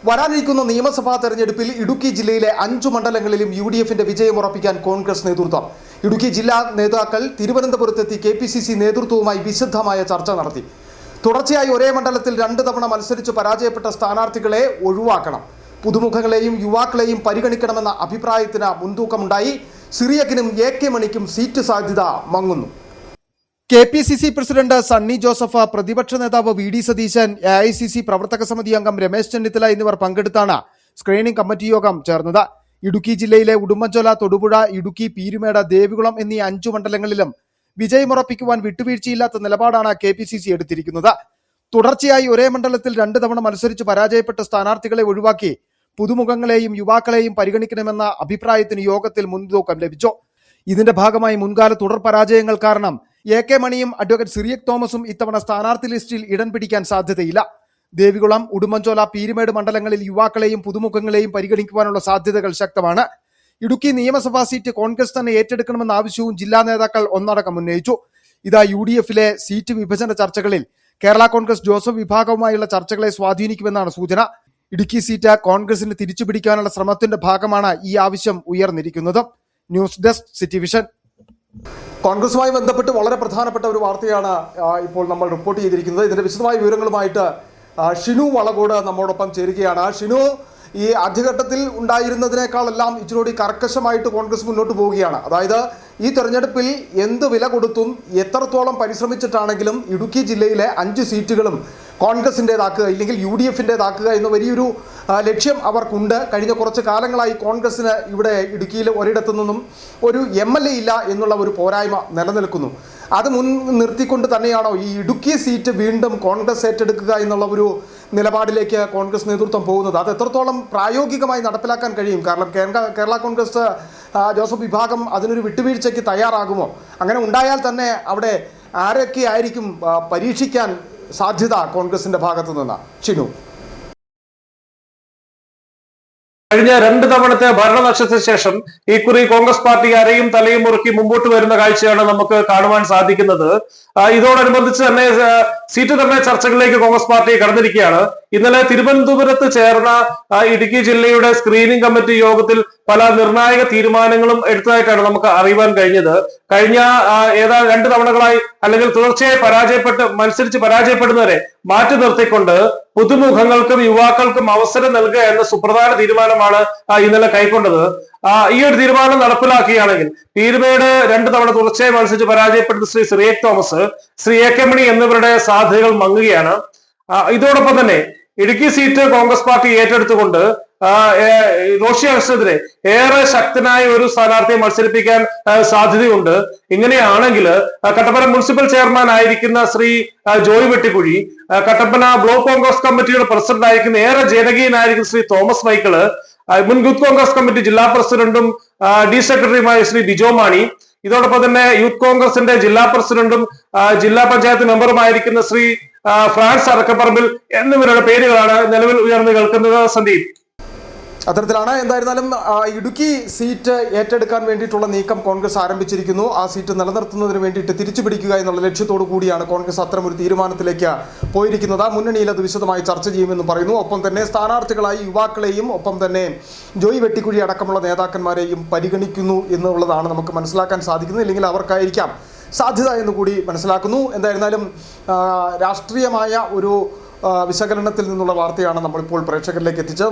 വരാനിരിക്കുന്ന നിയമസഭാ തെരഞ്ഞെടുപ്പിൽ ഇടുക്കി ജില്ലയിലെ 5 മണ്ഡലങ്ങളിലും UDFന്റെ വിജയം ഉറപ്പിക്കാൻ കോൺഗ്രസ് നേതൃത്വം. ഇടുക്കി ജില്ലാ നേതാക്കൾ തിരുവനന്തപുരത്തെത്തി KPCC നേതൃത്വവുമായി വിശദമായ ചർച്ച നടത്തി. തുടർച്ചയായി ഒരേ മണ്ഡലത്തിൽ 2 തവണ മത്സരിച്ച് പരാജയപ്പെട്ട സ്ഥാനാർത്ഥികളെ ഒഴിവാക്കണം, പുതുമുഖങ്ങളെയും യുവാക്കളെയും പരിഗണിക്കണമെന്ന അഭിപ്രായത്തിന് മുൻതൂക്കമുണ്ടായി. സിറിയക്കിനും AK മണിക്കും സീറ്റ് സാധ്യത മങ്ങുന്നു. KPCC പ്രസിഡന്റ് സണ്ണി ജോസഫ്, പ്രതിപക്ഷ നേതാവ് VD സതീശൻ, AICC പ്രവർത്തക സമിതി അംഗം രമേശ് ചെന്നിത്തല എന്നിവർ പങ്കെടുത്താണ് സ്ക്രീനിംഗ് കമ്മിറ്റി യോഗം ചേർന്നത്. ഇടുക്കി ജില്ലയിലെ ഉടുമ്പൻചോല, തൊടുപുഴ, ഇടുക്കി, പീരുമേട്, ദേവികുളം എന്നീ 5 മണ്ഡലങ്ങളിലും വിജയമുറപ്പിക്കുവാൻ വിട്ടുവീഴ്ചയില്ലാത്ത നിലപാടാണ് KPCC എടുത്തിരിക്കുന്നത്. തുടർച്ചയായി ഒരേ മണ്ഡലത്തിൽ 2 തവണ മത്സരിച്ച് പരാജയപ്പെട്ട സ്ഥാനാർത്ഥികളെ ഒഴിവാക്കി പുതുമുഖങ്ങളെയും യുവാക്കളെയും പരിഗണിക്കണമെന്ന അഭിപ്രായത്തിന് യോഗത്തിൽ മുൻതൂക്കം ലഭിച്ചു. ഇതിന്റെ ഭാഗമായി മുൻകാല തുടർ പരാജയങ്ങൾ കാരണം AK മണിയും അഡ്വക്കേറ്റ് സിറിയക് തോമസും ഇത്തവണ സ്ഥാനാർത്ഥി ലിസ്റ്റിൽ ഇടം പിടിക്കാൻ സാധ്യതയില്ല. ദേവികുളം, ഉടുമ്പൻചോല, പീരുമേട് മണ്ഡലങ്ങളിൽ യുവാക്കളെയും പുതുമുഖങ്ങളെയും പരിഗണിക്കുവാനുള്ള സാധ്യതകൾ ശക്തമാണ്. ഇടുക്കി നിയമസഭാ സീറ്റ് കോൺഗ്രസ് തന്നെ ഏറ്റെടുക്കണമെന്ന ആവശ്യവും ജില്ലാ നേതാക്കൾ ഒന്നടക്കം ഉന്നയിച്ചു. ഇതാ UDFലെ സീറ്റ് വിഭജന ചർച്ചകളിൽ കേരള കോൺഗ്രസ് ജോസഫ് വിഭാഗവുമായുള്ള ചർച്ചകളെ സ്വാധീനിക്കുമെന്നാണ് സൂചന. ഇടുക്കി സീറ്റ് കോൺഗ്രസിന് തിരിച്ചുപിടിക്കാനുള്ള ശ്രമത്തിന്റെ ഭാഗമാണ് ഈ ആവശ്യം ഉയർന്നിരിക്കുന്നത്. News desk City Vision. കോൺഗ്രസുമായി ബന്ധപ്പെട്ട് വളരെ പ്രധാനപ്പെട്ട ഒരു വാർത്തയാണ് ഇപ്പോൾ നമ്മൾ റിപ്പോർട്ട് ചെയ്തിരിക്കുന്നത്. ഇതിന്റെ വിശദമായ വിവരങ്ങളുമായിട്ട് ഷിനു വളകോട് നമ്മോടൊപ്പം ചേരുകയാണ്. ഷിനു, ഈ ആദ്യഘട്ടത്തിൽ ഉണ്ടായിരുന്നതിനേക്കാളെല്ലാം ഇച്ചിരി കർക്കശമായിട്ട് കോൺഗ്രസ് മുന്നോട്ട് പോവുകയാണ്. അതായത് ഈ തെരഞ്ഞെടുപ്പിൽ എന്ത് വില കൊടുത്തും എത്രത്തോളം പരിശ്രമിച്ചിട്ടാണെങ്കിലും ഇടുക്കി ജില്ലയിലെ 5 സീറ്റുകളും കോൺഗ്രസിൻ്റെതാക്കുക, ഇല്ലെങ്കിൽ UDFൻ്റെതാക്കുക എന്ന വലിയൊരു ലക്ഷ്യം അവർക്കുണ്ട്. കഴിഞ്ഞ കുറച്ച് കാലങ്ങളായി കോൺഗ്രസിന് ഇവിടെ ഇടുക്കിയിൽ ഒരിടത്തു നിന്നും ഒരു MLA ഇല്ല എന്നുള്ള ഒരു പോരായ്മ നിലനിൽക്കുന്നു. അത് നിർത്തിക്കൊണ്ട് തന്നെയാണോ ഈ ഇടുക്കി സീറ്റ് വീണ്ടും കോൺഗ്രസ് ഏറ്റെടുക്കുക എന്നുള്ള ഒരു നിലപാടിലേക്ക് കോൺഗ്രസ് നേതൃത്വം പോകുന്നത്? അത് എത്രത്തോളം പ്രായോഗികമായി നടപ്പിലാക്കാൻ കഴിയും? കാരണം കേരള കോൺഗ്രസ് ജോസഫ് വിഭാഗം അതിനൊരു വിട്ടുവീഴ്ചയ്ക്ക് തയ്യാറാകുമോ? അങ്ങനെ ഉണ്ടായാൽ തന്നെ അവിടെ ആരൊക്കെ ആയിരിക്കും പരീക്ഷിക്കാൻ സാധ്യത കോൺഗ്രസിന്റെ ഭാഗത്തു നിന്ന്? ഷിനു, കഴിഞ്ഞ 2 തവണത്തെ ഭരണനഷ്ടത്തിന് ശേഷം ഇക്കുറി കോൺഗ്രസ് പാർട്ടി അരയും തലയും മുറുക്കി മുമ്പോട്ട് വരുന്ന കാഴ്ചയാണ് നമുക്ക് കാണുവാൻ സാധിക്കുന്നത്. ഇതോടനുബന്ധിച്ച് തന്നെ സീറ്റ് നിർണയ ചർച്ചകളിലേക്ക് കോൺഗ്രസ് പാർട്ടി കടന്നിരിക്കുകയാണ്. ഇന്നലെ തിരുവനന്തപുരത്ത് ചേർന്ന ഇടുക്കി ജില്ലയുടെ സ്ക്രീനിംഗ് കമ്മിറ്റി യോഗത്തിൽ പല നിർണായക തീരുമാനങ്ങളും എടുത്തതായിട്ടാണ് നമുക്ക് അറിയുവാൻ കഴിഞ്ഞത്. കഴിഞ്ഞ 2 തവണകളായി അല്ലെങ്കിൽ തുടർച്ചയായി മത്സരിച്ച് പരാജയപ്പെടുന്നവരെ മാറ്റി നിർത്തിക്കൊണ്ട് പുതുമുഖങ്ങൾക്കും യുവാക്കൾക്കും അവസരം നൽകുക എന്ന സുപ്രധാന തീരുമാനമാണ് ഇന്നലെ കൈക്കൊണ്ടത്. ഈ ഒരു തീരുമാനം നടപ്പിലാക്കുകയാണെങ്കിൽ പീരുമേട് 2 തവണ തുടർച്ചയായി മത്സരിച്ച് പരാജയപ്പെടുന്ന ശ്രീ സിറിയക് തോമസ്, ശ്രീ AK മണി എന്നിവരുടെ സാധ്യതകൾ മങ്ങുകയാണ്. ഇതോടൊപ്പം തന്നെ ഇടുക്കി സീറ്റ് കോൺഗ്രസ് പാർട്ടി ഏറ്റെടുത്തുകൊണ്ട് റോഷി അഗസ്റ്റിനെതിരെ ഏറെ ശക്തനായ ഒരു സ്ഥാനാർത്ഥിയെ മത്സരിപ്പിക്കാൻ സാധ്യതയുണ്ട്. ഇങ്ങനെയാണെങ്കിൽ കട്ടപ്പന മുനിസിപ്പൽ ചെയർമാൻ ആയിരിക്കുന്ന ശ്രീ ജോയ് വെട്ടിക്കുഴി, കട്ടപ്പന ബ്ലോക്ക് കോൺഗ്രസ് കമ്മിറ്റിയുടെ പ്രസിഡന്റ് ആയിരിക്കുന്ന ഏറെ ജനകീയനായിരിക്കുന്ന ശ്രീ തോമസ് മൈക്കിള്, മുൻ യൂത്ത് കോൺഗ്രസ് കമ്മിറ്റി ജില്ലാ പ്രസിഡന്റും D സെക്രട്ടറിയുമായ ശ്രീ ബിജോ മാണി, ഇതോടൊപ്പം തന്നെ യൂത്ത് കോൺഗ്രസിന്റെ ജില്ലാ പ്രസിഡന്റും ജില്ലാ പഞ്ചായത്ത് മെമ്പറുമായിരിക്കുന്ന ശ്രീ ഫ്രാൻസ് അറക്കപ്പറമ്പിൽ എന്നിവരുടെ പേരുകളാണ് നിലവിൽ ഉയർന്നു കേൾക്കുന്നത്. സന്ദീപ്, അത്തരത്തിലാണ്. എന്തായിരുന്നാലും ഇടുക്കി സീറ്റ് ഏറ്റെടുക്കാൻ വേണ്ടിയിട്ടുള്ള നീക്കം കോൺഗ്രസ് ആരംഭിച്ചിരിക്കുന്നു. ആ സീറ്റ് നിലനിർത്തുന്നതിന് വേണ്ടിയിട്ട് തിരിച്ചു പിടിക്കുക എന്നുള്ള ലക്ഷ്യത്തോടു കൂടിയാണ് കോൺഗ്രസ് അത്തരമൊരു തീരുമാനത്തിലേക്ക് പോയിരിക്കുന്നത്. മുന്നണിയിൽ അത് വിശദമായി ചർച്ച ചെയ്യുമെന്ന് പറയുന്നു. ഒപ്പം തന്നെ സ്ഥാനാർത്ഥികളായി യുവാക്കളെയും ഒപ്പം തന്നെ ജോയ് വെട്ടിക്കുഴി അടക്കമുള്ള നേതാക്കന്മാരെയും പരിഗണിക്കുന്നു എന്നുള്ളതാണ് നമുക്ക് മനസ്സിലാക്കാൻ സാധിക്കുന്നത്. ഇല്ലെങ്കിൽ അവർക്കായിരിക്കാം സാധ്യത എന്ന് കൂടി മനസ്സിലാക്കുന്നു. എന്തായിരുന്നാലും രാഷ്ട്രീയമായ ഒരു വിശകലനത്തിൽ നിന്നുള്ള വാർത്തയാണ് നമ്മളിപ്പോൾ പ്രേക്ഷകരിലേക്ക് എത്തിച്ചത്.